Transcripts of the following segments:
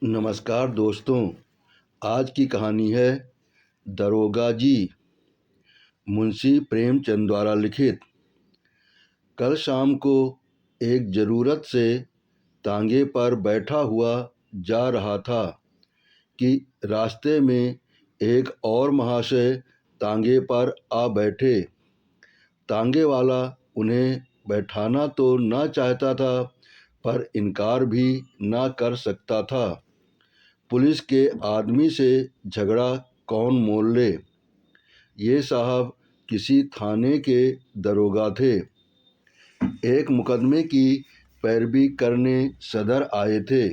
नमस्कार दोस्तों। आज की कहानी है दरोगा जी, मुंशी प्रेमचंद द्वारा लिखित। कल शाम को एक ज़रूरत से तांगे पर बैठा हुआ जा रहा था कि रास्ते में एक और महाशय तांगे पर आ बैठे। तांगे वाला उन्हें बैठाना तो ना चाहता था, पर इनकार भी ना कर सकता था। पुलिस के आदमी से झगड़ा कौन मोल ले। ये साहब किसी थाने के दरोगा थे। एक मुकदमे की पैरवी करने सदर आए थे।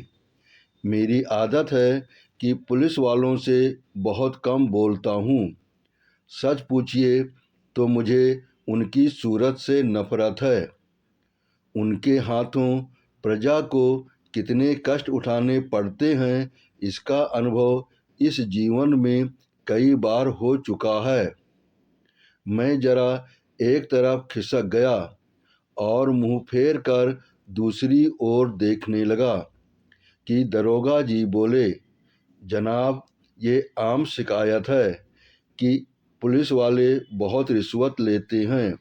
मेरी आदत है कि पुलिस वालों से बहुत कम बोलता हूँ। सच पूछिए तो मुझे उनकी सूरत से नफरत है। उनके हाथों प्रजा को कितने कष्ट उठाने पड़ते हैं, इसका अनुभव इस जीवन में कई बार हो चुका है। मैं जरा एक तरफ खिसक गया और मुंह फेर कर दूसरी ओर देखने लगा कि दरोगा जी बोले, जनाब, ये आम शिकायत है कि पुलिस वाले बहुत रिश्वत लेते हैं,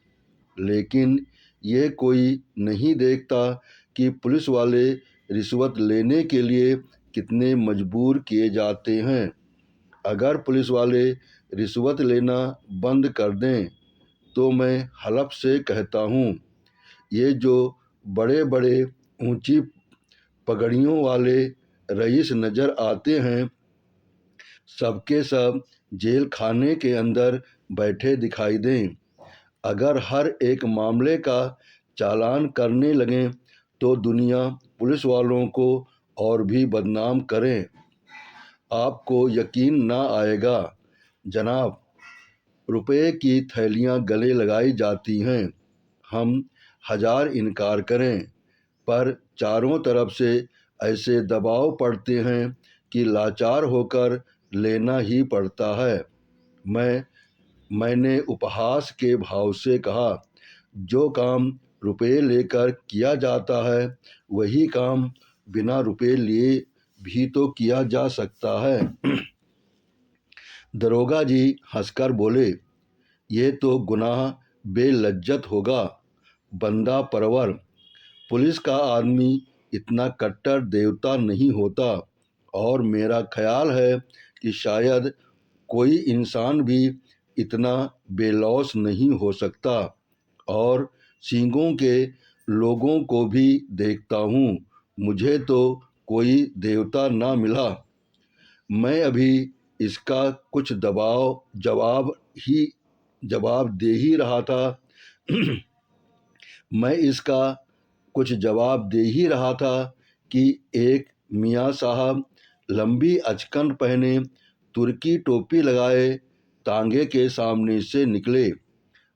लेकिन ये कोई नहीं देखता कि पुलिस वाले रिश्वत लेने के लिए कितने मजबूर किए जाते हैं। अगर पुलिस वाले रिश्वत लेना बंद कर दें तो मैं हलफ से कहता हूँ, ये जो बड़े बड़े ऊंची पगड़ियों वाले रईस नज़र आते हैं, सबके सब जेल खाने के अंदर बैठे दिखाई दें। अगर हर एक मामले का चालान करने लगें तो दुनिया पुलिस वालों को और भी बदनाम करें। आपको यकीन ना आएगा जनाब, रुपए की थैलियां गले लगाई जाती हैं। हम हजार इनकार करें, पर चारों तरफ से ऐसे दबाव पड़ते हैं कि लाचार होकर लेना ही पड़ता है। मैंने उपहास के भाव से कहा, जो काम रुपए लेकर किया जाता है वही काम बिना रुपए लिए भी तो किया जा सकता है। दरोगा जी हंसकर बोले, ये तो गुनाह बेलज्जत होगा, बंदा परवर। पुलिस का आदमी इतना कट्टर देवता नहीं होता, और मेरा ख्याल है कि शायद कोई इंसान भी इतना बेलौस नहीं हो सकता। और सींगों के लोगों को भी देखता हूँ, मुझे तो कोई देवता ना मिला। मैं अभी इसका कुछ जवाब दे ही रहा था मैं इसका कुछ जवाब दे ही रहा था कि एक मियाँ साहब लंबी अचकन पहने, तुर्की टोपी लगाए, तांगे के सामने से निकले।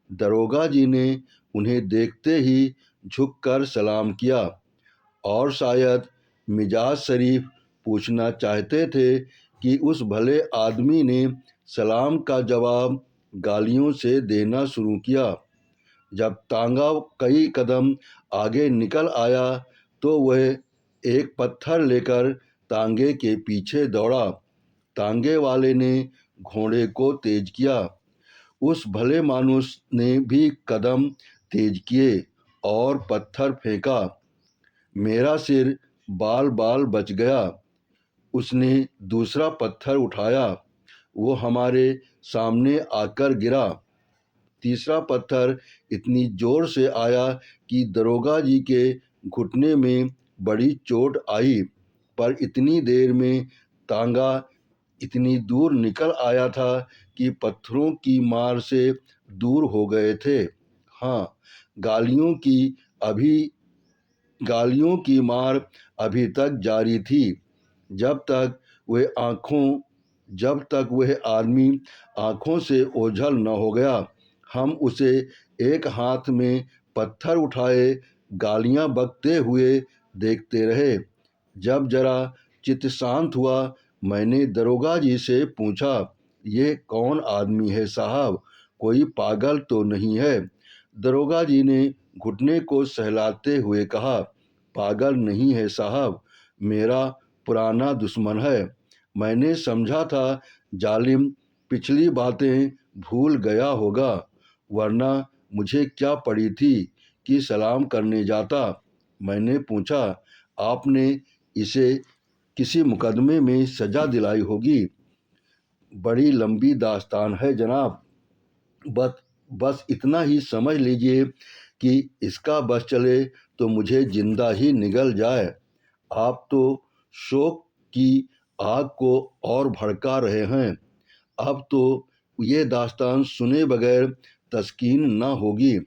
दरोगा जी ने उन्हें देखते ही झुककर सलाम किया और शायद मिजाज शरीफ पूछना चाहते थे कि उस भले आदमी ने सलाम का जवाब गालियों से देना शुरू किया। जब तांगा कई कदम आगे निकल आया तो वह एक पत्थर लेकर तांगे के पीछे दौड़ा। तांगे वाले ने घोड़े को तेज किया। उस भले मानुस ने भी कदम तेज किए और पत्थर फेंका। मेरा सिर बाल बाल बच गया। उसने दूसरा पत्थर उठाया, वो हमारे सामने आकर गिरा। तीसरा पत्थर इतनी जोर से आया कि दरोगा जी के घुटने में बड़ी चोट आई, पर इतनी देर में तांगा इतनी दूर निकल आया था कि पत्थरों की मार से दूर हो गए थे। हाँ, गालियों की अभी गालियों की मार अभी तक जारी थी। जब तक वह आदमी आंखों से ओझल न हो गया, हम उसे एक हाथ में पत्थर उठाए गालियां बकते हुए देखते रहे। जब जरा चित्त शांत हुआ, मैंने दरोगा जी से पूछा, ये कौन आदमी है साहब, कोई पागल तो नहीं है? दरोगा जी ने घुटने को सहलाते हुए कहा, पागल नहीं है साहब, मेरा पुराना दुश्मन है। मैंने समझा था जालिम पिछली बातें भूल गया होगा, वरना मुझे क्या पड़ी थी कि सलाम करने जाता। मैंने पूछा, आपने इसे किसी मुकदमे में सजा दिलाई होगी। बड़ी लंबी दास्तान है जनाब, बस बस इतना ही समझ लीजिए कि इसका बस चले तो मुझे जिंदा ही निगल जाए। आप तो शोक की आग को और भड़का रहे हैं। अब तो ये दास्तान सुने बगैर तस्कीन न होगी।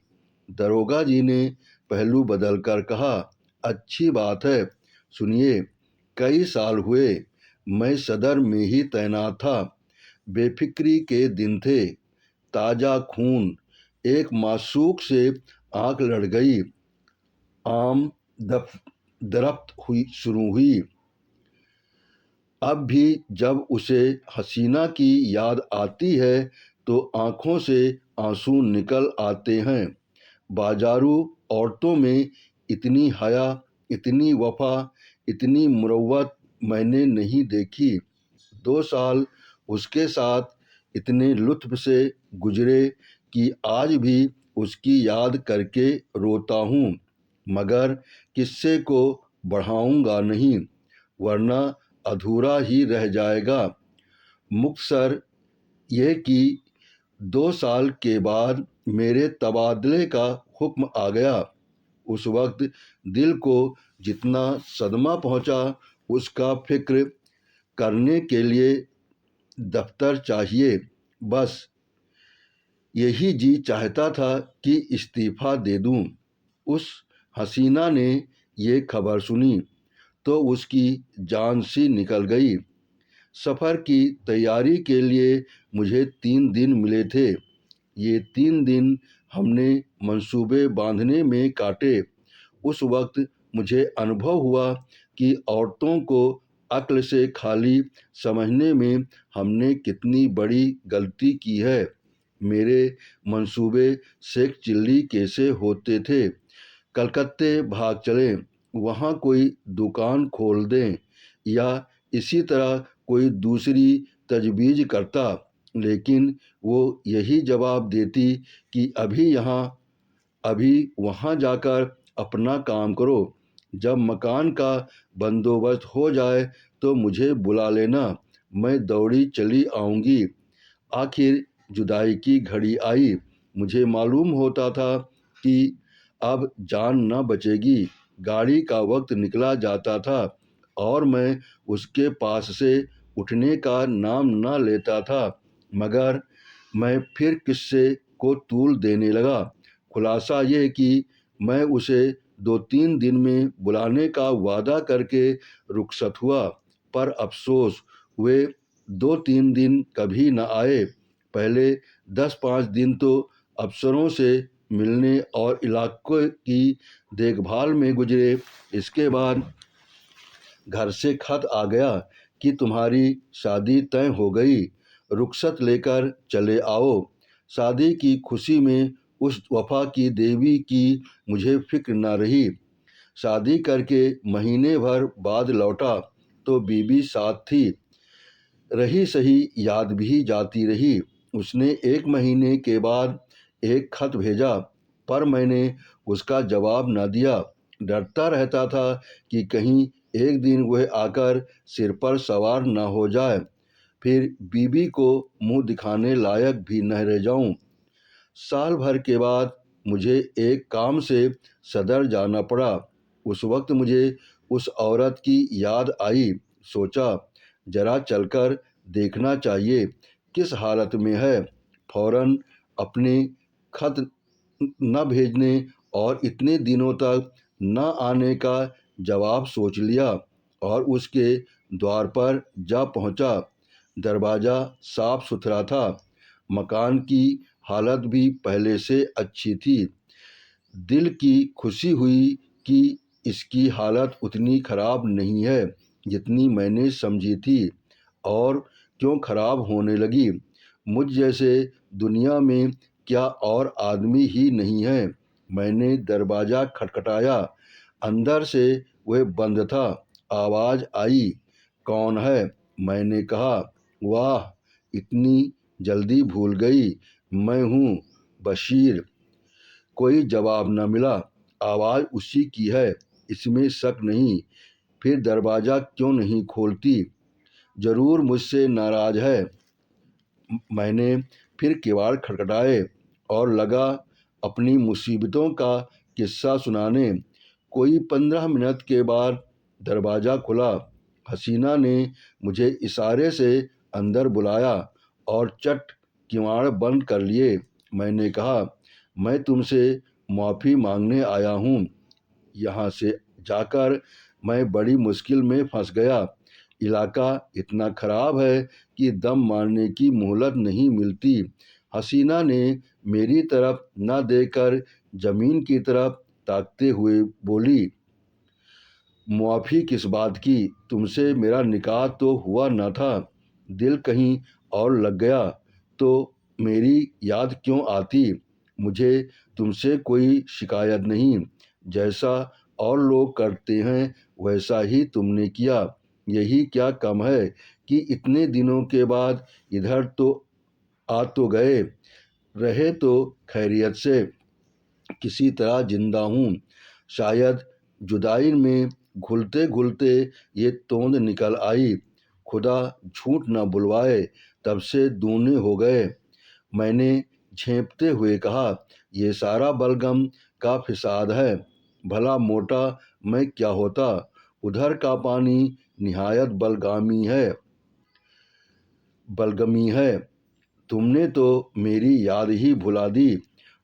दरोगा जी ने पहलू बदलकर कहा, अच्छी बात है, सुनिए। कई साल हुए मैं सदर में ही तैनात था। बेफिक्री के दिन थे, ताजा खून। एक मासूक से आंख लड़ गई, आम दरफ्त हुई शुरू हुई। अब भी जब उसे हसीना की याद आती है तो आंखों से आंसू निकल आते हैं। बाजारू औरतों में इतनी हया, इतनी वफा, इतनी मुरव्वत मैंने नहीं देखी। 2 साल उसके साथ इतने लुत्फ से गुजरे कि आज भी उसकी याद करके रोता हूँ, मगर किस्से को बढ़ाऊंगा नहीं, वरना अधूरा ही रह जाएगा। मुख्तसर ये कि 2 साल के बाद मेरे तबादले का हुक्म आ गया। उस वक्त दिल को जितना सदमा पहुंचा, उसका फिक्र करने के लिए दफ्तर चाहिए। बस यही जी चाहता था कि इस्तीफ़ा दे दूं। उस हसीना ने ये खबर सुनी तो उसकी जान सी निकल गई। सफ़र की तैयारी के लिए मुझे 3 दिन मिले थे। ये 3 दिन हमने मंसूबे बांधने में काटे। उस वक्त मुझे अनुभव हुआ कि औरतों को अक्ल से खाली समझने में हमने कितनी बड़ी गलती की है। मेरे मंसूबे शेख चिल्ली कैसे होते थे, कलकत्ते भाग चलें, वहाँ कोई दुकान खोल दें या इसी तरह कोई दूसरी तजवीज़ करता, लेकिन वो यही जवाब देती कि अभी वहाँ जाकर अपना काम करो। जब मकान का बंदोबस्त हो जाए तो मुझे बुला लेना, मैं दौड़ी चली आऊँगी। आखिर जुदाई की घड़ी आई। मुझे मालूम होता था कि अब जान न बचेगी। गाड़ी का वक्त निकला जाता था और मैं उसके पास से उठने का नाम न लेता था, मगर मैं फिर किस्से को तूल देने लगा। खुलासा ये कि मैं उसे 2-3 दिन में बुलाने का वादा करके रुखसत हुआ, पर अफसोस वे 2-3 दिन कभी न आए। पहले 10-5 दिन तो अफसरों से मिलने और इलाके की देखभाल में गुजरे। इसके बाद घर से खत आ गया कि तुम्हारी शादी तय हो गई, रुखसत लेकर चले आओ। शादी की खुशी में उस वफा की देवी की मुझे फिक्र न रही। शादी करके महीने भर बाद लौटा तो बीबी साथ थी। रही सही याद भी जाती रही। उसने 1 महीने के बाद एक खत भेजा, पर मैंने उसका जवाब न दिया। डरता रहता था कि कहीं एक दिन वह आकर सिर पर सवार न हो जाए, फिर बीबी को मुंह दिखाने लायक भी न रह जाऊं। साल भर के बाद मुझे एक काम से सदर जाना पड़ा। उस वक्त मुझे उस औरत की याद आई। सोचा, जरा चलकर देखना चाहिए किस हालत में है। फौरन अपने खत न भेजने और इतने दिनों तक न आने का जवाब सोच लिया और उसके द्वार पर जा पहुंचा। दरवाज़ा साफ सुथरा था, मकान की हालत भी पहले से अच्छी थी। दिल की खुशी हुई कि इसकी हालत उतनी खराब नहीं है जितनी मैंने समझी थी। और क्यों खराब होने लगी? मुझ जैसे दुनिया में क्या और आदमी ही नहीं है? मैंने दरवाज़ा खटखटाया। अंदर से वह बंद था। आवाज़ आई, कौन है? मैंने कहा, वाह, इतनी जल्दी भूल गई, मैं हूँ बशीर। कोई जवाब न मिला। आवाज़ उसी की है, इसमें शक नहीं। फिर दरवाज़ा क्यों नहीं खोलती? ज़रूर मुझसे नाराज़ है। मैंने फिर किवाड़ खटखटाए और लगा अपनी मुसीबतों का किस्सा सुनाने। कोई 15 मिनट के बाद दरवाज़ा खुला। हसीना ने मुझे इशारे से अंदर बुलाया और चट किवाड़ बंद कर लिए। मैंने कहा, मैं तुमसे माफ़ी मांगने आया हूँ। यहाँ से जाकर मैं बड़ी मुश्किल में फंस गया। इलाका इतना खराब है कि दम मारने की मोहलत नहीं मिलती। हसीना ने मेरी तरफ न देखकर जमीन की तरफ ताकते हुए बोली, मुआफ़ी किस बात की? तुमसे मेरा निकाह तो हुआ न था। दिल कहीं और लग गया तो मेरी याद क्यों आती? मुझे तुमसे कोई शिकायत नहीं। जैसा और लोग करते हैं वैसा ही तुमने किया। यही क्या कम है कि इतने दिनों के बाद इधर तो आ तो गए। रहे तो खैरियत से, किसी तरह जिंदा हूँ। शायद जुदाई में घुलते घुलते ये तोंद निकल आई। खुदा झूठ न बुलवाए, तब से दूने हो गए। मैंने झेंपते हुए कहा, ये सारा बलगम का फिसाद है। भला मोटा मैं क्या होता? उधर का पानी निहायत बलगमी है। तुमने तो मेरी याद ही भुला दी।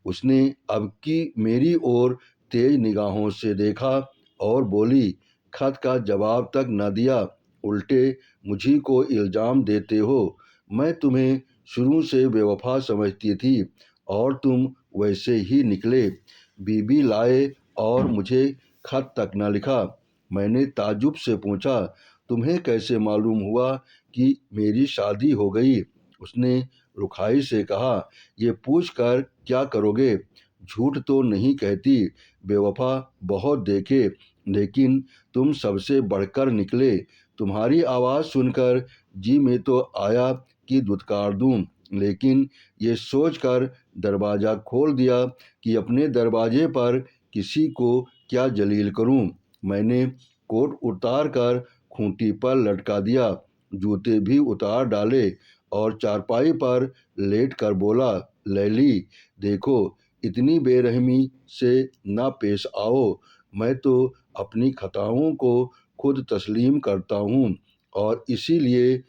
उसने अब की मेरी ओर तेज निगाहों से देखा और बोली, खत का जवाब तक न दिया, उल्टे मुझी को इल्ज़ाम देते हो। मैं तुम्हें शुरू से बेवफा समझती थी और तुम वैसे ही निकले। बीबी लाए और मुझे खत तक न लिखा। मैंने ताज्जुब से पूछा, तुम्हें कैसे मालूम हुआ कि मेरी शादी हो गई? उसने रुखाई से कहा, ये पूछकर क्या करोगे? झूठ तो नहीं कहती। बेवफा बहुत देखे, लेकिन तुम सबसे बढ़कर निकले। तुम्हारी आवाज़ सुनकर जी में तो आया कि दुत्कार दूं, लेकिन ये सोचकर दरवाज़ा खोल दिया कि अपने दरवाजे पर किसी को क्या जलील करूं। मैंने कोट उतार कर खूंटी पर लटका दिया, जूते भी उतार डाले और चारपाई पर लेट कर बोला, लैली, देखो, इतनी बेरहमी से ना पेश आओ। मैं तो अपनी खताओं को खुद तस्लीम करता हूँ और इसीलिए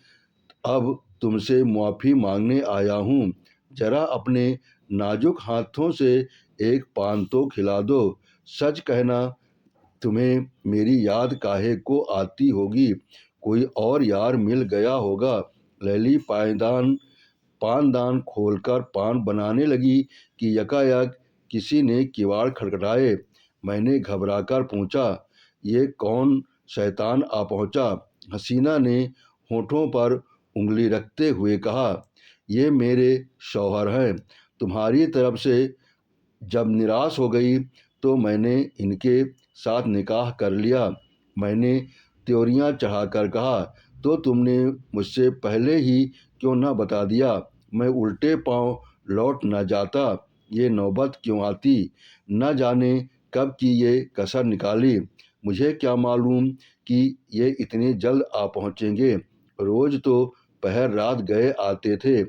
अब तुमसे माफ़ी मांगने आया हूँ। जरा अपने नाजुक हाथों से एक पान तो खिला दो। सच कहना, तुम्हें मेरी याद काहे को आती होगी? कोई और यार मिल गया होगा। लैली पानदान खोलकर पान बनाने लगी कि यकायक किसी ने किवाड़ खटखटाए। मैंने घबराकर पूछा, ये कौन शैतान आ पहुंचा? हसीना ने होठों पर उंगली रखते हुए कहा, ये मेरे शौहर हैं। तुम्हारी तरफ से जब निराश हो गई तो मैंने इनके साथ निकाह कर लिया। मैंने त्योरियां चढ़ाकर कहा, तो तुमने मुझसे पहले ही क्यों न बता दिया? मैं उल्टे पांव लौट न जाता। ये नौबत क्यों आती? न जाने कब की ये कसर निकाली। मुझे क्या मालूम कि ये इतने जल्द आ पहुँचेंगे। रोज़ तो पहर रात गए आते थे।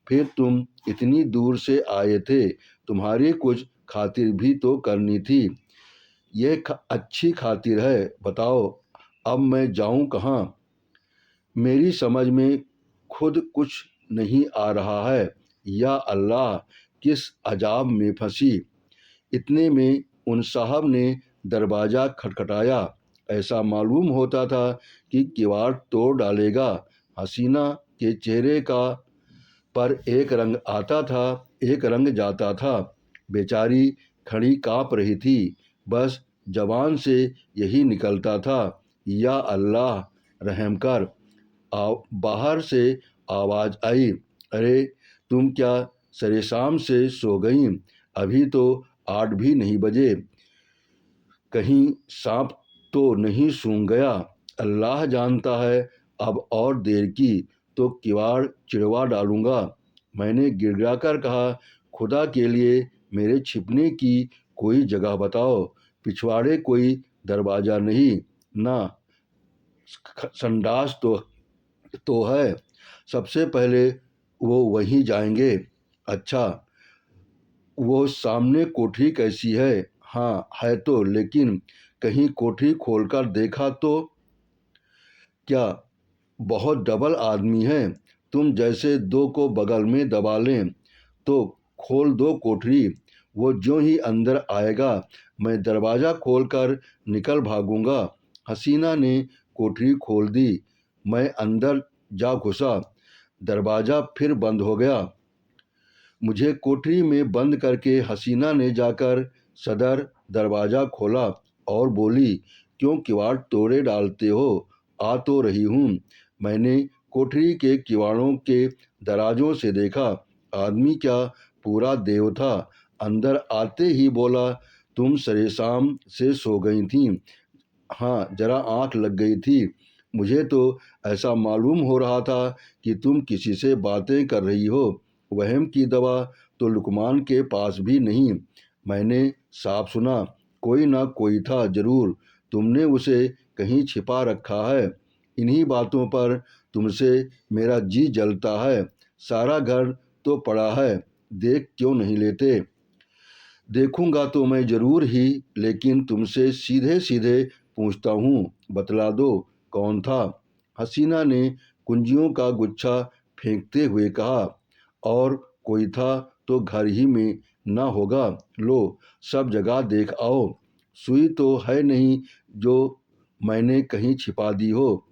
फिर तुम इतनी दूर से आए थे, तुम्हारी कुछ खातिर भी तो करनी थी। ये अच्छी खातिर है। बताओ, अब मैं जाऊं कहाँ? मेरी समझ में खुद कुछ नहीं आ रहा है। या अल्लाह, किस अजाब में फंसी। इतने में उन साहब ने दरवाज़ा खटखटाया। ऐसा मालूम होता था कि किवाड़ तोड़ डालेगा। हसीना के चेहरे का पर एक रंग आता था, एक रंग जाता था। बेचारी खड़ी काँप रही थी। बस जबान से यही निकलता था, या अल्लाह, रहम कर। बाहर से आवाज़ आई, अरे तुम क्या सरेशाम से सो गईं? अभी तो 8 भी नहीं बजे। कहीं सांप तो नहीं सूंघ गया? अल्लाह जानता है अब और देर की तो किवाड़ चिड़वा डालूंगा। मैंने गिड़गिड़ाकर कहा, खुदा के लिए मेरे छिपने की कोई जगह बताओ। पिछवाड़े कोई दरवाज़ा नहीं, ना संडास तो है। सबसे पहले वो वहीं जाएंगे। अच्छा, वो सामने कोठरी कैसी है? हाँ है तो, लेकिन कहीं कोठरी खोलकर देखा तो? क्या बहुत डबल आदमी हैं? तुम जैसे दो को बगल में दबा लें तो खोल दो कोठरी। वो ज्यों ही अंदर आएगा मैं दरवाज़ा खोलकर निकल भागूंगा। हसीना ने कोठरी खोल दी। मैं अंदर जा घुसा। दरवाज़ा फिर बंद हो गया। मुझे कोठरी में बंद करके हसीना ने जाकर सदर दरवाज़ा खोला और बोली, क्यों किवाड़ तोड़े डालते हो? आ तो रही हूँ। मैंने कोठरी के किवाड़ों के दराजों से देखा। आदमी क्या, पूरा देव था। अंदर आते ही बोला, तुम सरेशाम से सो गई थीं। हाँ, जरा आंख लग गई थी। मुझे तो ऐसा मालूम हो रहा था कि तुम किसी से बातें कर रही हो। वहम की दवा तो लुकमान के पास भी नहीं। मैंने साफ सुना, कोई ना कोई था जरूर। तुमने उसे कहीं छिपा रखा है। इन्हीं बातों पर तुमसे मेरा जी जलता है। सारा घर तो पड़ा है, देख क्यों नहीं लेते? देखूंगा तो मैं जरूर ही, लेकिन तुमसे सीधे सीधे पूछता हूँ, बतला दो कौन था? हसीना ने कुंजियों का गुच्छा फेंकते हुए कहा, और कोई था तो घर ही में ना होगा। लो, सब जगह देख आओ। सुई तो है नहीं जो मैंने कहीं छिपा दी हो।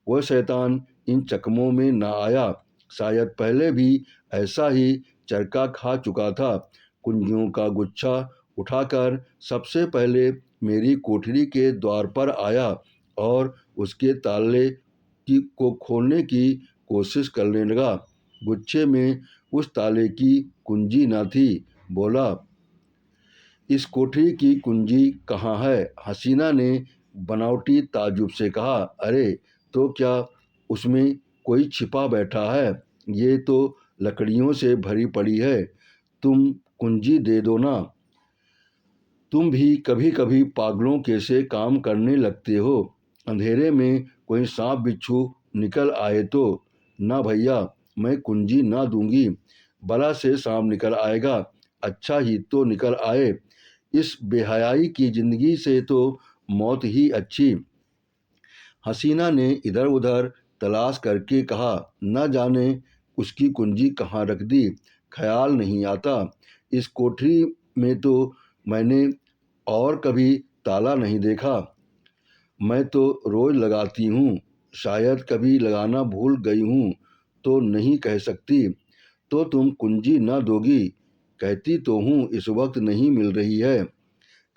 वह शैतान इन चकमों में ना आया। शायद पहले भी ऐसा ही चरका खा चुका था। कुंजियों का गुच्छा उठाकर सबसे पहले मेरी कोठरी के द्वार पर आया और उसके ताले को खोलने की कोशिश करने लगा। गुच्छे में उस ताले की कुंजी न थी। बोला, इस कोठरी की कुंजी कहाँ है? हसीना ने बनावटी ताजुब से कहा, अरे तो क्या उसमें कोई छिपा बैठा है? ये तो लकड़ियों से भरी पड़ी है। तुम कुंजी दे दो ना। तुम भी कभी कभी पागलों के से काम करने लगते हो। अंधेरे में कोई सांप बिच्छू निकल आए तो? ना भैया, मैं कुंजी ना दूंगी। बला से सांप निकल आएगा, अच्छा ही तो निकल आए। इस बेहयाई की जिंदगी से तो मौत ही अच्छी। हसीना ने इधर उधर तलाश करके कहा, न जाने उसकी कुंजी कहाँ रख दी, ख्याल नहीं आता। इस कोठरी में तो मैंने और कभी ताला नहीं देखा। मैं तो रोज लगाती हूँ, शायद कभी लगाना भूल गई हूँ तो नहीं कह सकती। तो तुम कुंजी न दोगी? कहती तो हूँ, इस वक्त नहीं मिल रही है।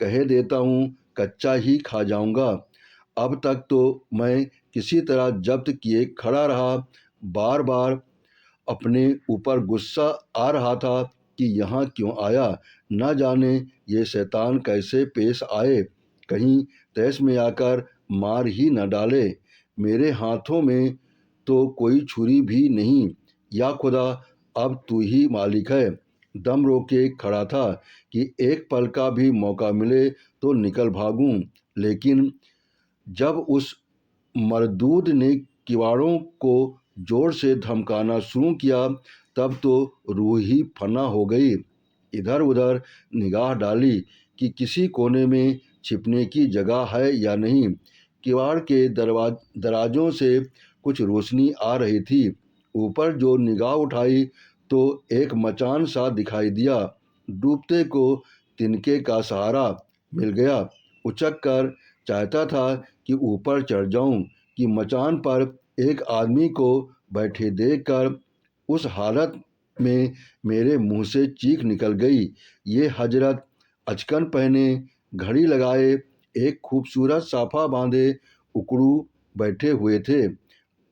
कह देता हूँ, कच्चा ही खा जाऊंगा। अब तक तो मैं किसी तरह जब्त किए खड़ा रहा। बार बार अपने ऊपर गुस्सा आ रहा था कि यहाँ क्यों आया। न जाने ये शैतान कैसे पेश आए, कहीं तैश में आकर मार ही न डाले। मेरे हाथों में तो कोई छुरी भी नहीं। या खुदा, अब तू ही मालिक है। दम रोके खड़ा था कि एक पल का भी मौका मिले तो निकल भागूं, लेकिन जब उस मरदूद ने किवाड़ों को जोर से धमकाना शुरू किया तब तो रूह ही फना हो गई। इधर उधर निगाह डाली कि किसी कोने में छिपने की जगह है या नहीं। किवाड़ के दराजों से कुछ रोशनी आ रही थी। ऊपर जो निगाह उठाई तो एक मचान सा दिखाई दिया। डूबते को तिनके का सहारा मिल गया। उचक कर चाहता था कि ऊपर चढ़ जाऊं कि मचान पर एक आदमी को बैठे देखकर उस हालत में मेरे मुंह से चीख निकल गई। ये हजरत अचकन पहने, घड़ी लगाए, एक खूबसूरत साफा बांधे उकड़ू बैठे हुए थे।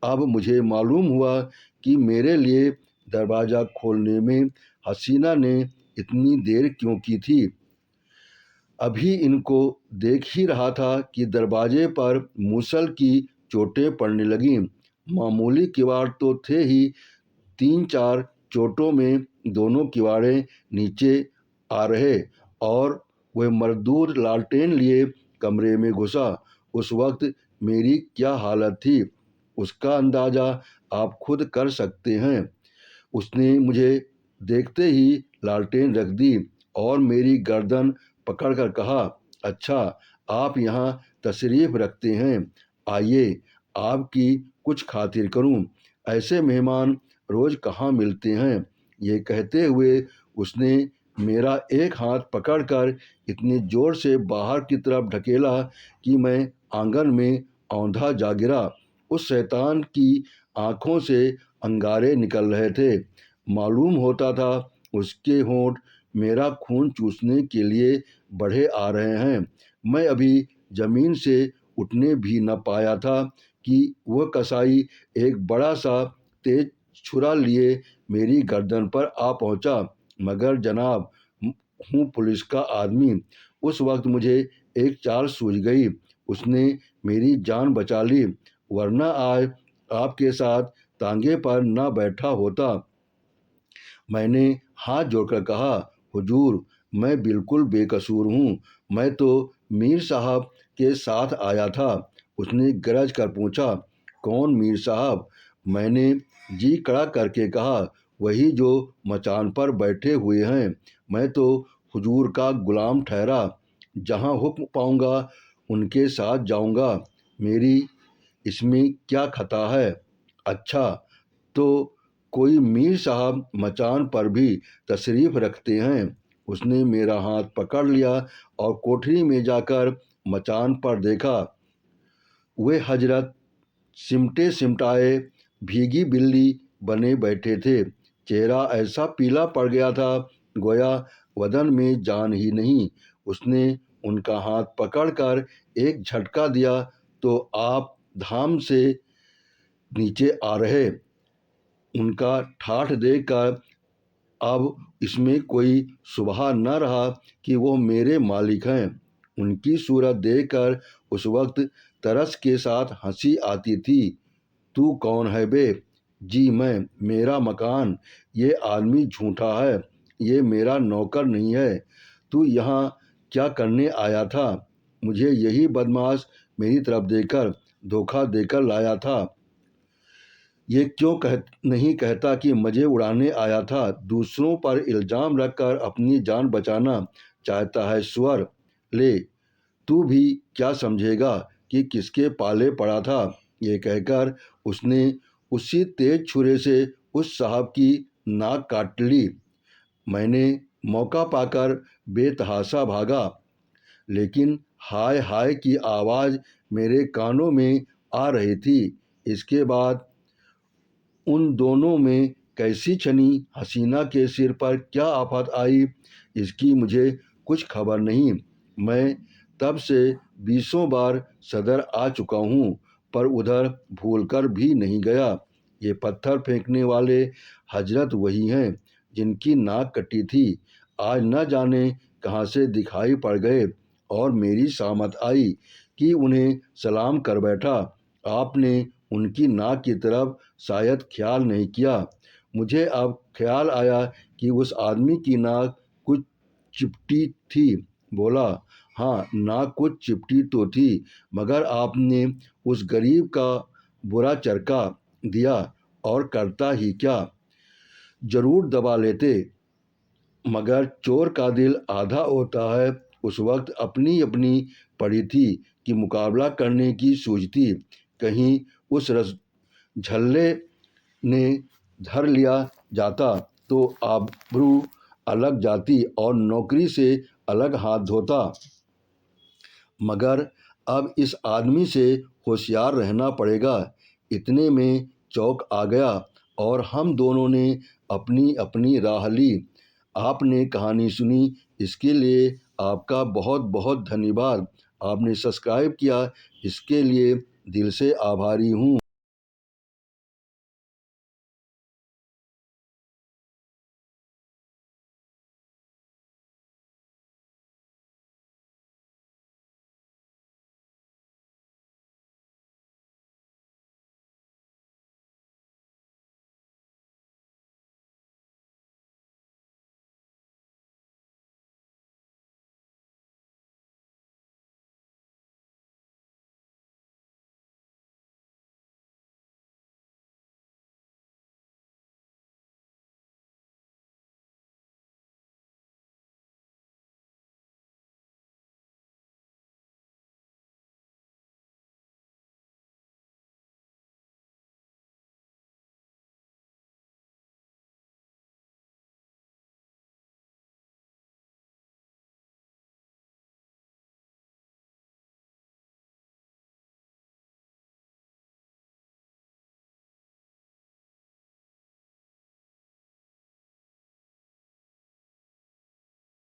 अब मुझे मालूम हुआ कि मेरे लिए दरवाज़ा खोलने में हसीना ने इतनी देर क्यों की थी। अभी इनको देख ही रहा था कि दरवाजे पर मूसल की चोटें पड़ने लगीं। मामूली किवाड़ तो थे ही, 3-4 चोटों में दोनों किवाड़े नीचे आ रहे और वह मजदूर लालटेन लिए कमरे में घुसा। उस वक्त मेरी क्या हालत थी उसका अंदाज़ा आप खुद कर सकते हैं। उसने मुझे देखते ही लालटेन रख दी और मेरी गर्दन पकड़कर कहा, अच्छा आप यहाँ तशरीफ़ रखते हैं, आइए आपकी कुछ खातिर करूं, ऐसे मेहमान रोज़ कहाँ मिलते हैं। ये कहते हुए उसने मेरा एक हाथ पकड़कर इतने ज़ोर से बाहर की तरफ ढकेला कि मैं आंगन में औंधा जा गिरा। उस शैतान की आंखों से अंगारे निकल रहे थे। मालूम होता था उसके होंठ मेरा खून चूसने के लिए बढ़े आ रहे हैं। मैं अभी जमीन से उठने भी न पाया था कि वह कसाई एक बड़ा सा तेज छुरा लिए मेरी गर्दन पर आ पहुंचा। मगर जनाब, हूँ पुलिस का आदमी। उस वक्त मुझे एक चाल सूझ गई। उसने मेरी जान बचा ली, वरना आज आपके साथ तांगे पर न बैठा होता। मैंने हाथ जोड़कर कहा, हुजूर मैं बिल्कुल बेकसूर हूँ, मैं तो मीर साहब के साथ आया था। उसने गरज कर पूछा, कौन मीर साहब? मैंने जी कड़ा करके कहा, वही जो मचान पर बैठे हुए हैं। मैं तो हुजूर का गुलाम ठहरा, जहाँ हुक्म पाऊंगा उनके साथ जाऊंगा, मेरी इसमें क्या खता है। अच्छा, तो कोई मीर साहब मचान पर भी तशरीफ़ रखते हैं। उसने मेरा हाथ पकड़ लिया और कोठरी में जाकर मचान पर देखा। वे हजरत सिमटे सिमटाए भीगी बिल्ली बने बैठे थे। चेहरा ऐसा पीला पड़ गया था, गोया बदन में जान ही नहीं। उसने उनका हाथ पकड़कर एक झटका दिया तो आप धाम से नीचे आ रहे। उनका ठाठ देखकर अब इसमें कोई शुबहा न रहा कि वो मेरे मालिक हैं। उनकी सूरत देखकर उस वक्त तरस के साथ हंसी आती थी। तू कौन है बे? जी मैं, मेरा मकान। ये आदमी झूठा है, ये मेरा नौकर नहीं है। तू यहाँ क्या करने आया था? मुझे यही बदमाश मेरी तरफ देकर धोखा देकर लाया था। ये क्यों नहीं कहता कि मज़े उड़ाने आया था? दूसरों पर इल्ज़ाम रखकर अपनी जान बचाना चाहता है सुअर। ले, तू भी क्या समझेगा कि किसके पाले पड़ा था। ये कहकर उसने उसी तेज छुरे से उस साहब की नाक काट ली। मैंने मौका पाकर बेतहाशा भागा, लेकिन हाय हाय की आवाज़ मेरे कानों में आ रही थी। इसके बाद उन दोनों में कैसी छनी हसीना के सिर पर क्या आफत आई, इसकी मुझे कुछ खबर नहीं। मैं तब से 20 बार सदर आ चुका हूँ, पर उधर भूलकर भी नहीं गया। ये पत्थर फेंकने वाले हजरत वही हैं जिनकी नाक कटी थी। आज न जाने कहाँ से दिखाई पड़ गए और मेरी शामत आई कि उन्हें सलाम कर बैठा। आपने उनकी नाक की तरफ शायद ख्याल नहीं किया। मुझे अब ख्याल आया कि उस आदमी की नाक कुछ चिपटी थी। बोला, हाँ नाक कुछ चिपटी तो थी, मगर आपने उस गरीब का बुरा चरका दिया और करता ही क्या, जरूर दबा लेते। मगर चोर का दिल आधा होता है। उस वक्त अपनी अपनी पड़ी थी कि मुकाबला करने की सूझती। कहीं उस रस झल्ले ने धर लिया जाता तो आबरू अलग जाती और नौकरी से अलग हाथ धोता। मगर अब इस आदमी से होशियार रहना पड़ेगा। इतने में चौक आ गया और हम दोनों ने अपनी अपनी राह ली। आपने कहानी सुनी, इसके लिए आपका बहुत बहुत धन्यवाद। आपने सब्सक्राइब किया, इसके लिए दिल से आभारी हूँ।